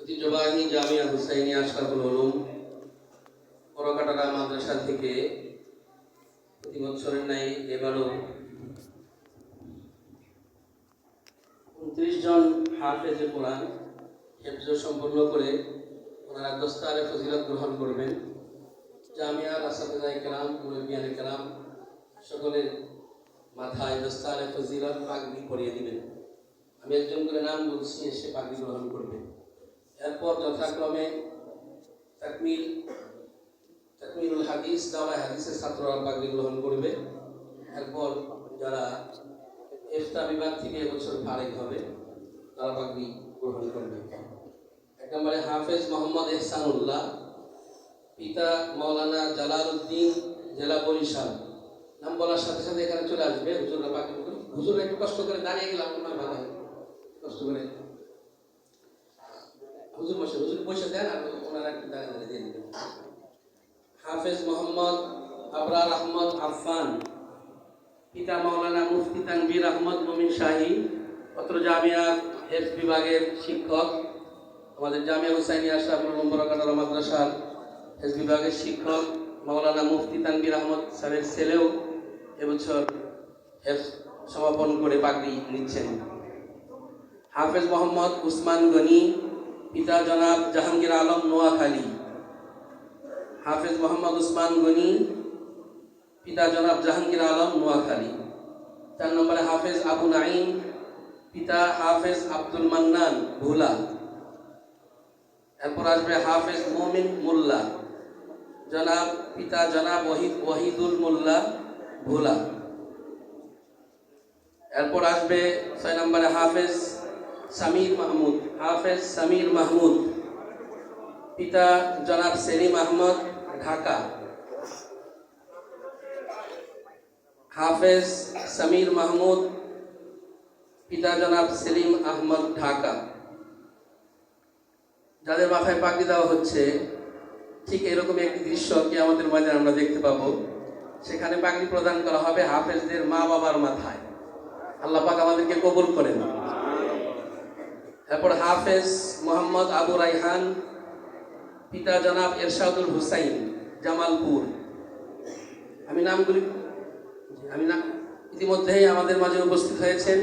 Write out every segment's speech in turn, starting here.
ঐতিহ্যবাহী জামিয়া হুসাইনিয়া আশরাফুল উলুম পরকাটারা মাদ্রাসা থেকে প্রতি বছরের ন্যায় এবারও 29 জন হাফেজে কোরআন হেফজ সম্পন্ন করে ওনারা দস্তারে ফজিলত গ্রহণ করবেন। জামিয়ার আসাতিজায়ে কেরাম, মুরব্বিয়ানে কেরাম সকলের মাথায় দস্তারে ফজিলত পাগড়ি পরিয়ে দিবেন। আমি একজন করে নাম বলছি, এসে পাগড়ি গ্রহণ করবেন। এরপর যথাক্রমে তাকমিলুল হাদিস, দাওয়ায়ে হাদিসের ছাত্ররা পাগড়ি গ্রহণ করবে। এরপর যারা ইফতা বিভাগ থেকে এবছর ফারিগ হবে তারা পাগড়ি গ্রহণ করবে। এক নম্বরে হাফেজ মোহাম্মদ এহসানুল্লাহ, পিতা মাওলানা জালালউদ্দিন, জেলা বরিশাল। নাম বলার সাথে সাথে এখানে চলে আসবে। হুজুররা পাগড়ি, হুজুররা একটু কষ্ট করে দাঁড়িয়ে গেলাম, ভালো হয় কষ্ট করে। হুজুর বসে দেন আর ওনারা একটু দাঁড়িয়ে দিয়ে দিবেন। হাফেজ মোহাম্মদ আবরার আহমদ আফফান, পিতা মাওলানা মুফতি তানভীর আহমদ মুমিন শাহী, অত্র জামিয়া হেফজ বিভাগের শিক্ষক। আমাদের জামিয়া হুসাইনিয়া আশরাফুল উলুম পরকাটারা মাদ্রাসার হেফজ বিভাগের শিক্ষক মাওলানা মুফতি তানভীর আহমদ সাহেবের ছেলেও এবছর হেফজ সমাপন করে পাগড়ি নিচ্ছেন। হাফেজ মোহাম্মদ উসমান গনি, পিতা জনাব জাহাঙ্গীর আলম, নোয়াখালী। হাফেজ মোহাম্মদ উসমান গনি, পিতা জনাব জাহাঙ্গীর আলম, নোয়াখালী। 4 নম্বরে হাফেজ আবু নাঈম, পিতা হাফেজ আব্দুল মান্নান, ভোলা। এরপর আসবে হাফেজ মুমিন মোল্লা, পিতা জনাব ওয়াহিদুল মোল্লা, ভোলা। এরপর আসবে 6 নম্বরে হাফেজ সামির মাহমুদ, পিতা জনাব সেলিম আহমদ, ঢাকা। হাফেজ সামির মাহমুদ, পিতা জনাব সেলিম আহমদ, ঢাকা। যাদের মাথায় পাগড়ি দেওয়া হচ্ছে, ঠিক এরকম একটি দৃশ্য কি আমাদের মাঝে আমরা দেখতে পাবো। সেখানে পাগড়ি প্রদান করা হবে হাফেজদের মা বাবার মাথায়। আল্লাহ পাক আমাদেরকে কবুল করেন। এরপর হাফেজ মোহাম্মদ আবু রাইহান, পিতা জনাব এরশাদুল হুসাইন, জামালপুর। ইতিমধ্যেই আমাদের মাঝে উপস্থিত হয়েছেন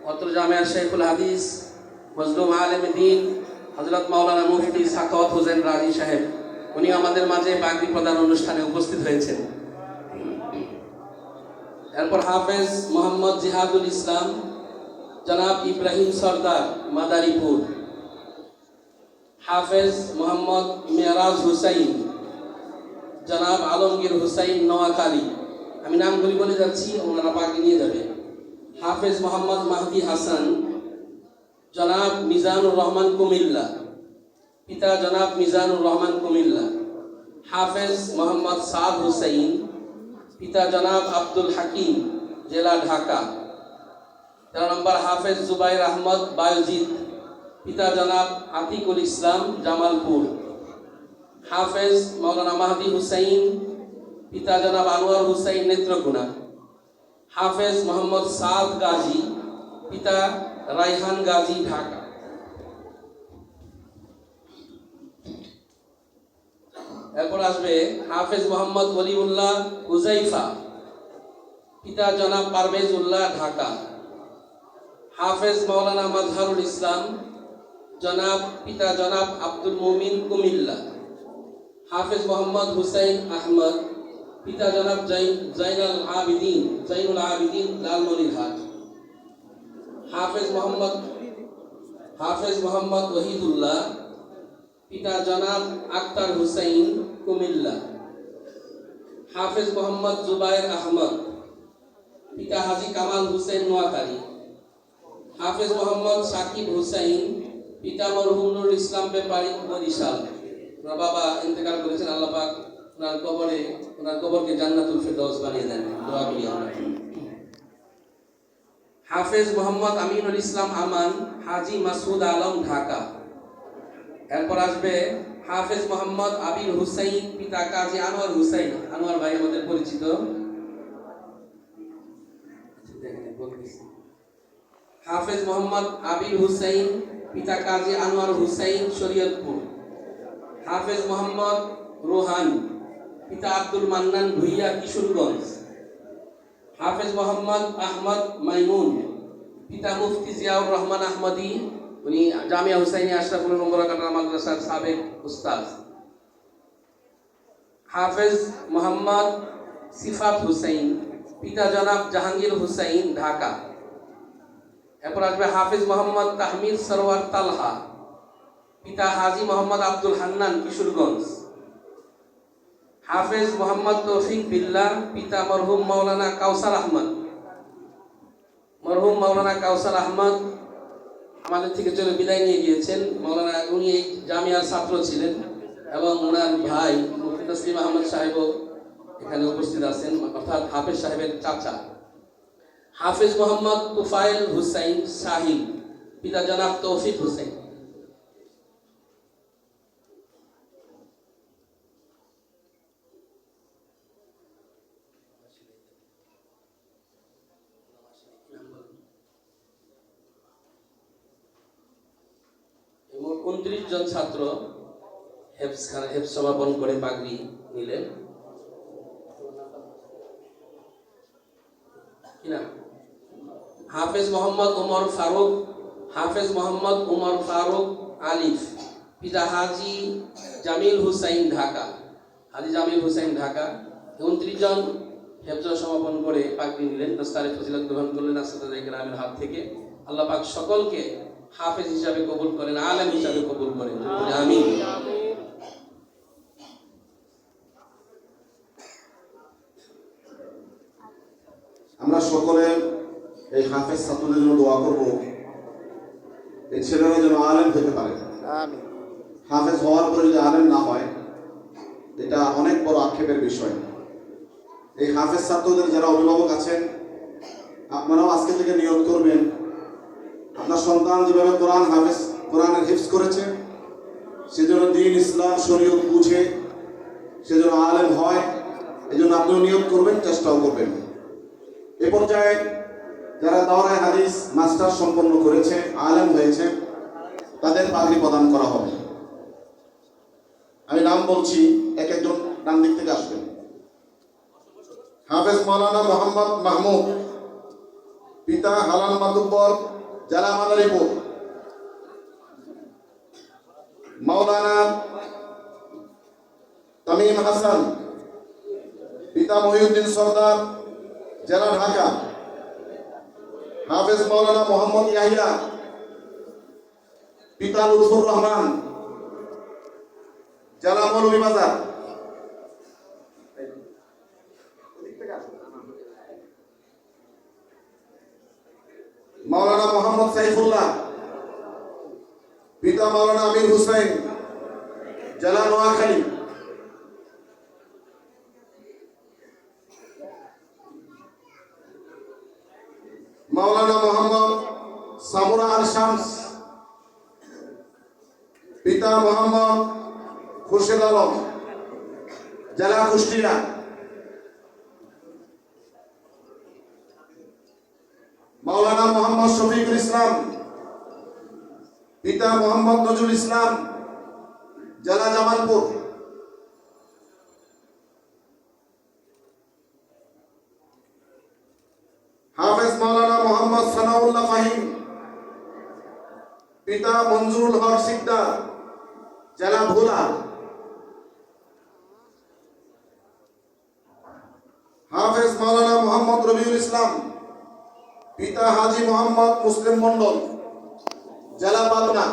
অত্র জামিয়ার শাইখুল হাদিস মজলুম আলেম দ্বীন হযরত মাওলানা মুফতি সাখাওয়াত হোসেন রাজি সাহেব। উনি আমাদের মাঝে পাগড়ি প্রদান অনুষ্ঠানে উপস্থিত হয়েছেন। এরপর হাফেজ মোহাম্মদ জিহাদুল ইসলাম, জনাব ইব্রাহিম সরদার, মাদারীপুর। হাফেজ মোহাম্মদ মেরাজ হুসাইন, জনাব আলমগীর হুসাইন, নোয়াখালী। আমি নামগুলি বলে যাচ্ছি, ওনারা পাগড়ি নিয়ে যাবে। হাফেজ মোহাম্মদ মাহদি হাসান, জনাব মিজানুর রহমান, কুমিল্লা। পিতা জনাব মিজানুর রহমান, কুমিল্লা। হাফেজ মোহাম্মদ সাদ হুসাইন, পিতা জনাব আব্দুল হাকিম, জেলা ঢাকা। 13 নম্বর হাফেজ জুবাইর আহমদ বায়জিদ, পিতা জনাব আতিকুল ইসলাম, জামালপুর। হাফেজ মাওলানা মাহদি হুসাইন, পিতা জনাব আনোয়ার হুসাইন, নেত্রকোনা। হাফেজ মোহাম্মদ সাদ গাজী, পিতা রাইহান গাজী, ঢাকা। এরপর আসবে হাফেজ মোহাম্মদ ওলিউল্লাহ হুজাইফা, পিতা জনাব পারভেজ উল্লাহ, ঢাকা। হাফেজ মাওলানা মাজহারুল ইসলাম, পিতা জনাব আব্দুল মুমিন, কুমিল্লা। হাফেজ মোহাম্মদ হুসাইন আহমদ, পিতা জনাব জাইনুল আবিদিন, লালমনিরহাট। হাফেজ মোহাম্মদ ওহিদুল্লাহ, পিতা জনাব আক্তার হুসাইন, কুমিল্লা। হাফেজ মোহাম্মদ জুবাইর আহমদ, পিতা হাজী কামাল হুসেন, নোয়াখালী। হাফেজ মোহাম্মদ সাকিব হুসাইন, পিতা মরহুম নুরুল ইসলাম ব্যাপারী, বরিশাল। ওনার বাবা ইন্তেকাল করেছেন, আল্লাহ পাক ওনার কবরকে জান্নাতুল ফেরদাউস বানিয়ে দেন, দোয়া করি আমরা। হাফেজ মোহাম্মদ আমিনুল ইসলাম আমান, হাজী মাসুদ আলম, ঢাকা। এরপর আসবে হাফেজ মোহাম্মদ আবির হুসাইন, পিতা কাজী আনোয়ার হুসাইন, আনোয়ার ভাই আমাদের পরিচিত। হাফেজ মোহাম্মদ আবির হুসাইন, পিতা কাজী আনোয়ার হুসাইন শরীয়তপুর। হাফেজ মোহাম্মদ রোহান, পিতা আব্দুল মান্নান ভুইয়া কিশোরগঞ্জ। হাফেজ মোহাম্মদ আহমদ মাইমুন, পিতা মুফতি জিয়াউর রহমান আহমদী, উনি জামিয়া হুসাইনি আশরাফুল উমরা মাদ্রাসার সাবেক উস্তাদ। হাফেজ মোহাম্মদ সিফাত হুসাইন, পিতা জনাব জাহাঙ্গীর হুসাইন ঢাকা। এরপর আসবে হাফেজ মোহাম্মদ তাহমিদ সরওয়ার তালহা, পিতা হাজি মোহাম্মদ আব্দুল হান্নান কিশোরগঞ্জ। হাফেজ মোহাম্মদ তৌফিক বিল্লাহ, পিতা মরহুম মাওলানা কাউসার আহমদ। মরহুম মাওলানা কাউসার আহমদ আমাদের থেকে চলে বিদায় নিয়ে গিয়েছেন। মাওলানা উনি এই জামিয়ার ছাত্র ছিলেন এবং ওনার ভাই মুফতি তসলিম আহমদ সাহেবও এখানে উপস্থিত আছেন, অর্থাৎ হাফেজ সাহেবের চাচা। হাফেজ মোহাম্মদ তুফাইল হুসাইন সাহিল, পিতা জনাব তৌফিক হুসাইন। এবং 29 জন ছাত্র হেফজ সমাপন করে পাগড়ি নিলেন। হাফেজ মোহাম্মদ উমর ফারুক, হাফেজ মোহাম্মদ উমর ফারুক আলিফ, পিতা হাজি জামিল হুসাইন ঢাকা। হাজি জামিল হুসাইন ঢাকা 29 জন হেফজ সমাপন করে পাগড়ি নিলেন, দস্তারে ফজিলত গ্রহণ করলেন আসসাদায়ে কেরামের হাত থেকে। আল্লাহ পাক সকলকে হাফেজ হিসাবে কবুল করেন, আলেম হিসাবে কবুল করেন, আমিন। আমরা সকলে এই হাফেজ ছাত্রদের জন্য দোয়া করব, এই ছেলেরা যেন আলেম হতে পারে। হাফেজ হওয়ার পরে যদি আলেম না হয়, এটা অনেক বড় আক্ষেপের বিষয়। এই হাফেজ ছাত্রদের যারা অভিভাবক আছেন, আপনারাও আজকে থেকে নিয়ত করবেন, আপনার সন্তান যেভাবে কোরআনের হিফজ করেছে, সেজন্য দ্বীন ইসলাম শরীয়ত বুঝে সেজন্য আলেম হয়, এই জন্য আপনিও নিয়ত করবেন, চেষ্টাও করবেন। এ পর্যায়ে যারা দাওরায়ে হাদিস মাস্টার সম্পন্ন করেছে, আলেম হয়েছে, তাদের পাগড়ি প্রদান করা হবে। আমি নাম বলছি, এক একজন ডান দিক থেকে আসবেন। হাফেজ মাওলানা মোহাম্মদ মাহমুদ, পিতা হালাল মাতুব্বর, জেলা মাদারীপুর। মাওলানা তামিম হাসান, পিতা মহিউদ্দিন সরদার, জেলা ঢাকা। হাফেজ মাওলানা মোহাম্মদ ইয়াহিয়া, পিতা লুৎফুর রহমান, জেলা মৌলভীবাজার। মাওলানা মোহাম্মদ সাইফুল্লাহ, পিতা মাওলানা আমির হুসাইন, জেলা নোয়াখালী। মাওলানা মোহাম্মদ সামুরা আল শামস, পিতা মোহাম্মদ খুরশেদ আলম, জেলা কুষ্টিয়া। মাওলানা মোহাম্মদ শফিকুল ইসলাম, পিতা মোহাম্মদ নজরুল ইসলাম, জেলা জামালপুর। হাফেজ মাওলানা মোহাম্মদ সানাউল্লাহ ফাহিম, পিতা মঞ্জুরুল হক সিকদার, জেলা ভোলা। হাফেজ মাওলানা মোহাম্মদ রবিউল ইসলাম, পিতা হাজি মোহাম্মদ মুসলিম মন্ডল, জেলা পাবনা।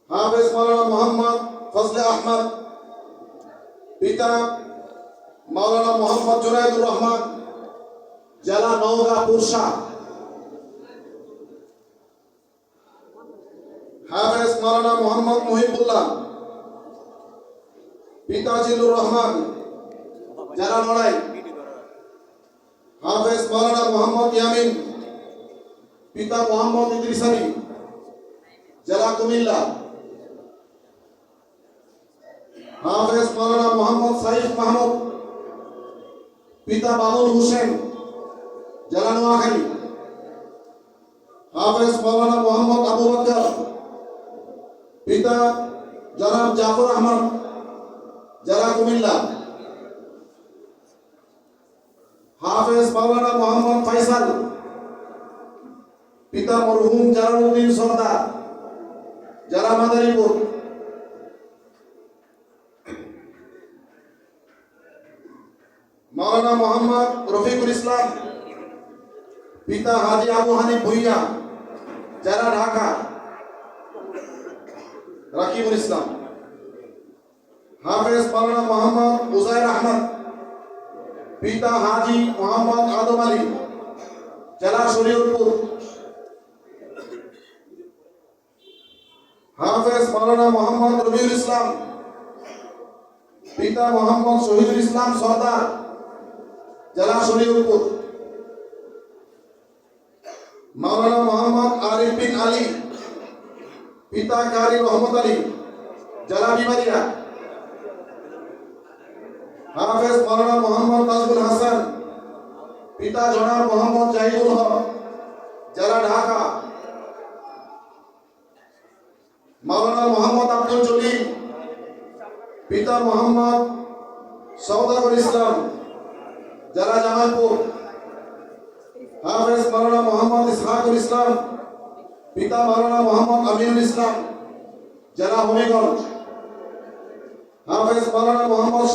হাফেজ মাওলানা মোহাম্মদ ফজলে আহমদ, পিতা মাওলানা মোহাম্মদ জুনাইদুর রহমান, জেলা নওগাঁ পুরসা। হাফেজ মাওলানা মোহাম্মদ মুহিবুল্লাহ, পিতা জিলুর রহমান, জেলা নড়াই। হাফেজ মাওলানা মোহাম্মদ ইয়ামিন, পিতা মোহাম্মদ ইদ্রিস আলী, জেলা কুমিল্লা। হাফেজ মাওলানা মোহাম্মদ সাইফ মাহমুদ, পিতা বাবুল হোসেন, জেলা নোয়াখালী। হাফেজ মাওলানা পিতা জনাব জাফর আহমদ জেলা কুমিল্লা। হাফেজ মাওলানা মোহাম্মদ ফয়সাল, পিতা মরহুম জালালউদ্দিন সরদার জেলা মাদারীপুর। মাওলানা মোহাম্মদ রফিকুল ইসলাম, পিতা হাজী আবু হানিফ ভুইয়া জেলা ঢাকা। রাকিবুল ইসলাম। হাফেজ মাওলানা মোহাম্মদ উজাইর আহমদ, পিতা হাজী মোহাম্মদ আদম আলী জেলা শরীয়তপুর। হাফেজ মাওলানা মোহাম্মদ রবিউল ইসলাম, পিতা মোহাম্মদ শহীদুল ইসলাম সরদার জেলা শরীয়তপুর। মাওলানা মোহাম্মদ আরিফ বিন আলী, পিতা কারি রহমত আলী জেলা বিবাদিয়া। হাফেজ মাওলানা মোহাম্মদ নাজমুল হাসান, পিতা জনাব মোহাম্মদ জাহিদুল হক জেলা ঢাকা। মাওলানা মোহাম্মদ আব্দুল জলিল, পিতা মোহাম্মদ সওদাগর ইসলাম জেলা জামালপুর। হাফেজ মাওলানা মোহাম্মদ ইসহাকুল ইসলাম, পিতা মাওলানা মোহাম্মদ আমিনুল ইসলাম জেলা হবিগঞ্জ। হাফেজ মাওলানা মোহাম্মদ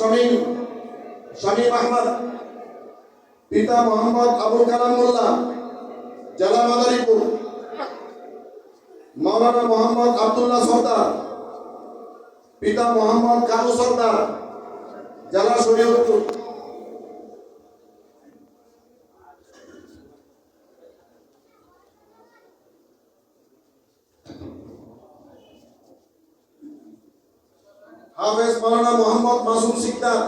শামীম আহমদ, পিতা মোহাম্মদ আবুল কালাম মোল্লা জেলা মাদারীপুর। মাওলানা মোহাম্মদ আব্দুল্লাহ সরদার, পিতা মোহাম্মদ কানু সরদার জেলা শরীয়তপুর। হাফেজ মাওলানা মোহাম্মদ মাসুম সিকদার,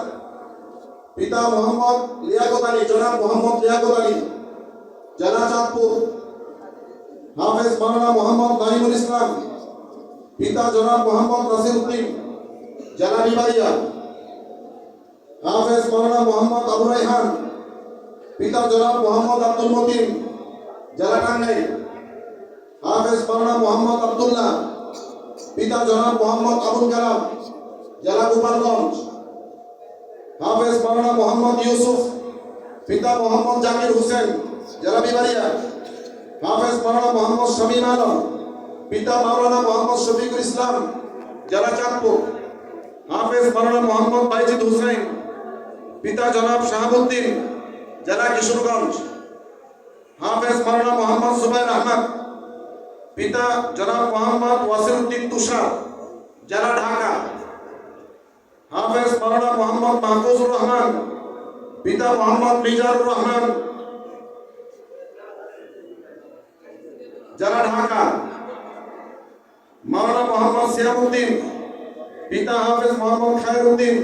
পিতা মোহাম্মদ লিয়াকত আলী জনাব মোহাম্মদ লিয়াকত আলী জেলা চাঁদপুর। হাফেজ মাওলানা মোহাম্মদ নাইমুল ইসলাম, পিতা জনাব মোহাম্মদ নাসির উদ্দিন জেলা বিবাদিয়া। হাফেজ মাওলানা মোহাম্মদ আবু রায়হান, পিতা জনাব মোহাম্মদ আব্দুল মতিন জেলা টাঙ্গাইল। হাফেজ মাওলানা মোহাম্মদ আব্দুল্লাহ, পিতা জনাব মোহাম্মদ আবুল কালাম জেলা গোপালগঞ্জ। হাফেজ মাওলানা মোহাম্মদ ইউসুফ, পিতা মোহাম্মদ জাকির হোসেন জেলা বিবাদিয়া। হাফেজ মাওলানা মোহাম্মদ শামীম আলম, পিতা মাওলানা মোহাম্মদ শফিকুল ইসলাম জেলা চাঁদপুর। হাফেজ মাওলানা মোহাম্মদ বাইজিদ হুসাইন, পিতা জনাব শাহাবুদ্দিন জেলা কিশোরগঞ্জ। হাফেজ মাওলানা মোহাম্মদ সুবাইর আহমদ, পিতা জনাব মোহাম্মদ ওয়াসিরউদ্দিন তুষার জেলা ঢাকা। হাফেজ মাওলানা মোহাম্মদ মাহফুজুর রহমান, পিতা মোহাম্মদ মিজানুর রহমান জেলা ঢাকা। মাওলানা মোহাম্মদ সিয়ামউদ্দিন, পিতা হাফেজ মোহাম্মদ খায়রউদ্দিন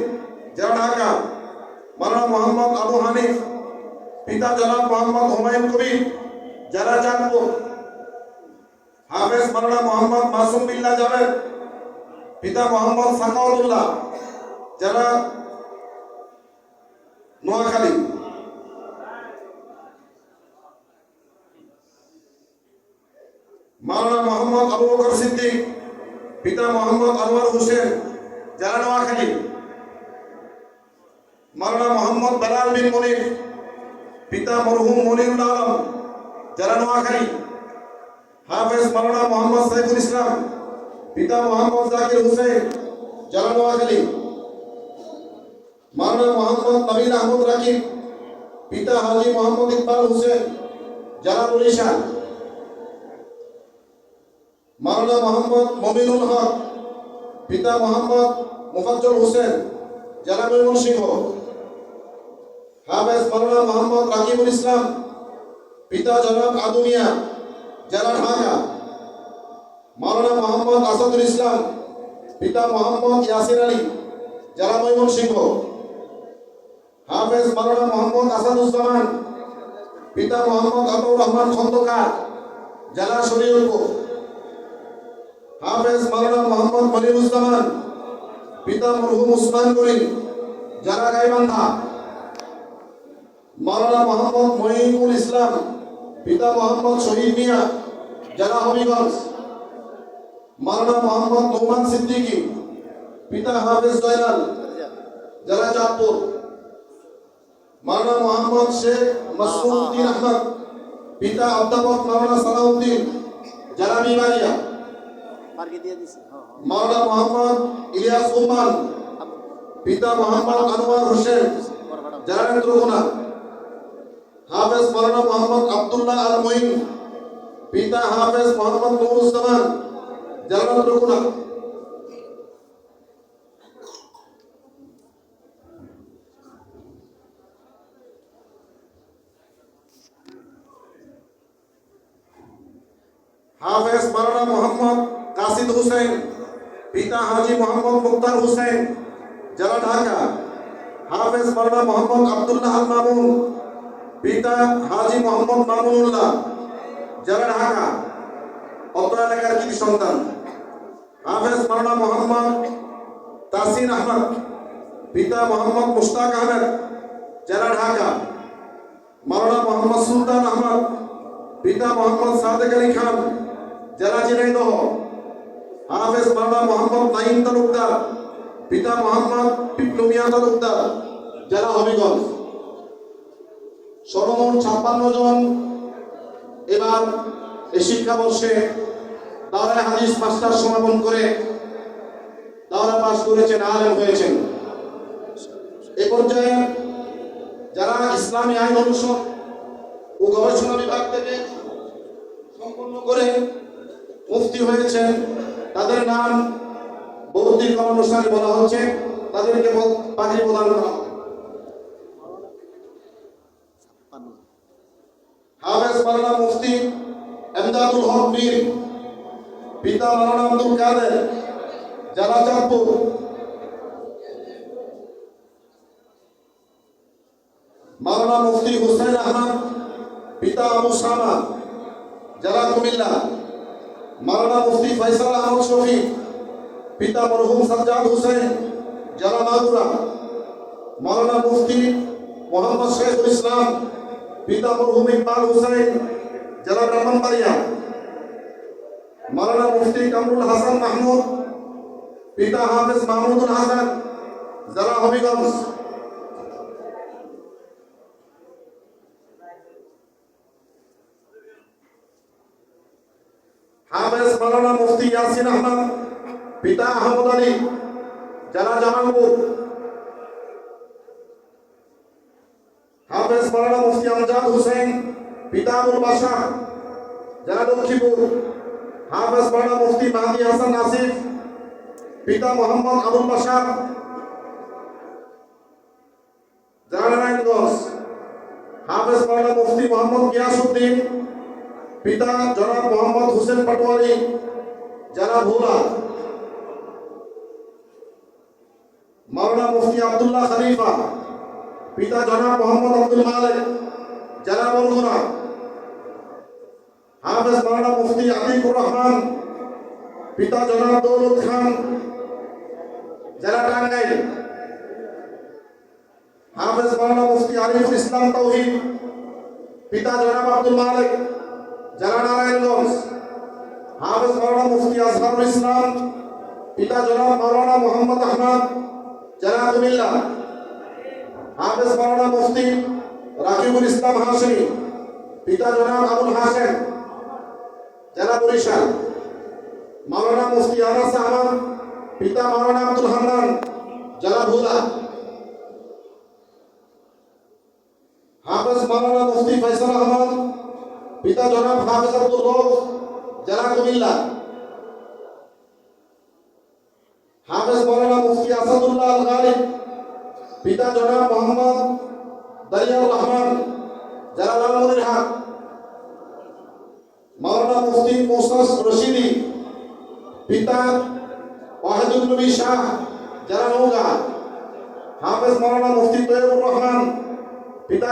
জেলা ঢাকা। মাওলানা মোহাম্মদ আবু হানিফ, পিতা জনাব মোহাম্মদ হুমায়ুন কবির জেলা চাঁদপুর। হাফেজ মাওলানা মোহাম্মদ মাসুম বিল্লাহ জাভেদ, পিতা মোহাম্মদ সাখাওয়াতুল্লাহ জেলা নোয়াখালী। মাওলানা মোহাম্মদ আবু বকর সিদ্দিক, পিতা মোহাম্মদ আনোয়ার হোসেন জেলা নোয়াখালী। মাওলানা মোহাম্মদ বেলাল বিন মনির, পিতা মরহুম মনিরুল আলম জেলা নোয়াখালী। হাফেজ মাওলানা মোহাম্মদ সাইফুল ইসলাম, পিতা মোহাম্মদ জাকির হোসেন জেলা নোয়াখালী। মাওলানা মোহাম্মদ নবীন আহমদ রাকিব, পিতা হাজী মোহাম্মদ ইকবাল হোসেন জেলা বরিশাল। মাওলানা মোহাম্মদ মমিনুল হক, পিতা মোহাম্মদ মুফাজ্জল হোসেন জেলা ময়মনসিংহ। হাফেজ মাওলানা মোহাম্মদ রাকিবুল ইসলাম, পিতা জনাব আদুমিয়া জেলা ঢাকা। মাওলানা মোহাম্মদ আসাদুল ইসলাম, পিতা মোহাম্মদ ইয়াসির আলী জেলা ময়মনসিংহ। হাফেজ মাওলানা মোহাম্মদ আসাদুজ্জামান, পিতা মোহাম্মদ আতাউর রহমান খন্দকার জেলা শরীয়তপুর। হাফেজ মাওলানা মোহাম্মদ মনিরুজ্জামান, পিতা মরহুম উসমান গনি জেলা গাইবান্ধা। মাওলানা মোহাম্মদ মঈনুল ইসলাম, পিতা মোহাম্মদ শহীদ মিয়া জেলা হবিগঞ্জ। মাওলানা মোহাম্মদ নোমান সিদ্দিকী, পিতা হাফেজ জয়নাল, জেলা চাঁদপুর। মাওলানা মোহাম্মদ শেখ মাসুদ উদ্দিন আহমদ, পিতা অধ্যাপক মাওলানা সালাউদ্দিন, জেলা বিবারিয়া। মাওলানা মোহাম্মদ ইলিয়াস উম্মান, পিতা মোহাম্মদ আনোয়ার হোসেন, জেলা নেত্রকোনা। হাফেজ মাওলানা মোহাম্মদ আব্দুল্লাহ আল মঈন, পিতা হাফেজ মোহাম্মদ নুরুজ্জামান, জেলা নেত্রকোনা। হাফেজ মাওলানা মোহাম্মদ কাসিদ হুসেন, পিতা হাজি মোহাম্মদ মুক্তার হুসেন, জেলা ঢাকা। হাফেজ মাওলানা মোহাম্মদ আব্দুল্লাহ আল মামুন, পিতা হাজি মোহাম্মদ মামুনুল্লাহ, জেলা ঢাকা। অত্র এলাকার কৃতি সন্তান। হাফেজ মাওলানা মোহাম্মদ তাসিন আহমদ, পিতা মোহাম্মদ মুশতাক আহমেদ, জেলা ঢাকা। মাওলানা মোহাম্মদ সুলতান আহমদ, পিতা মোহাম্মদ সাদেক আলী খান, জেলা ঝিনাইদহ। হাফেজ মাওলানা মোহাম্মদ নাইম তালুকদার, পিতা মোহাম্মদ পিপলু মিয়া তালুকদার, জেলা হবিগঞ্জ। সর্বমোট 56 জন এবার এই শিক্ষাবর্ষে দাওরায়ে হাদিস মাস্টার সমাপন করে দাওরা পাস করেছেন, আলেম হয়েছেন। এ পর্যায়ে যারা ইসলামী আইন অনুষদ ও গবেষণা বিভাগ থেকে সম্পন্ন করে মুফতি হয়েছেন, তাদের নাম বৌদ্ধিক অনুষ্ঠানে বলা হচ্ছে, তাদেরকে পাখি প্রদান করা। হাফেজ মাওলানা মুফতি এমদাদুল হক মীর, পিতা মাওলানা আব্দুল কাদের, জেলা চাঁদপুর। মাওলানা মুফতি হুসাইন আহমদ, পিতা আবু সামা, জেলা কুমিল্লা। মাওলানা মুফতি ফয়সাল আহমদ শফি, পিতা মরহুম সাজ্জাদ হুসেন, জেলা মাগুরা। মাওলানা মুফতি মোহাম্মদ শেখুল ইসলাম, পিতা মরহুম ইকবাল হুসেন, জেলা ব্রাহ্মণবাড়িয়া। মাওলানা মুফতি কামরুল হাসান মাহমুদ, পিতা হাফেজ মাহমুদুল হাসান, জেলা হবিগঞ্জ। হাফেজ মাওলানা মুফতি ইয়াসিন আহমদ, পিতা আহমদ আলী, জেলা জামালপুর। হাফেজ মাওলানা মুফতি আমজাদ হুসেন, পিতা আবুল বাশার, জেলা লক্ষ্মীপুর। হাফেজ মাওলানা মুফতি মাহদি হাসান আসিফ, পিতা মোহাম্মদ আবুল বাশার, জেলা নারায়ণগঞ্জ। হাফেজ মাওলানা মুফতি মোহাম্মদ গিয়াসউদ্দিন, পিতা জনাব মোহাম্মদ হুসেন পাটোয়ারি, জেলা ভোলা। মাওলানা মুফতি আব্দুল্লাহ খলিফা, পিতা জনাব মোহাম্মদ আব্দুল মালিক, জেলা বরগুনা। হাফেজ মাওলানা মুফতি আতিকুর রহমান, পিতা জনাব দৌলত খান, জেলা টাঙ্গাইল। হাফেজ মাওলানা মুফতি আরিফুল ইসলাম তাওহীদ, পিতা জনাব আব্দুল মালিক, জেলা নারায়ণগঞ্জ। হাফেজ মাওলানা মুফতি আজহারুল ইসলাম, পিতা জনাব মাওলানা মোহাম্মদ আহমদ, জেলা কুমিল্লা। হাফেজ মাওলানা মুফতি রাকিবুল ইসলাম হাশমি, পিতা জনাব আবুল হাসেম, জেলা বরিশাল। মাওলানা মুফতি আনাস আহমদ, পিতা মাওলানা আব্দুল হান্নান, জেলা ভোলা। হাফেজ মাওলানা মুফতি ফয়সাল আহমদ, পিতা জনাব হাফেজ আব্দুল রউফ, জেলা কুমিল্লা। হাফেজ মাওলানা মুফতি আসাদুল্লাহ আল গালিব, পিতা জনাব মোহাম্মদ দারিয়াউর রহমান, জেলা লালমনিরহাট। মাওলানা মুফতি মুসাস রশিদি, পিতা ওয়াহিদুল নবী শাহ, জেলা নওগাঁ। হাফেজ মাওলানা মুফতি তৈয়বুর রহমান, পিতা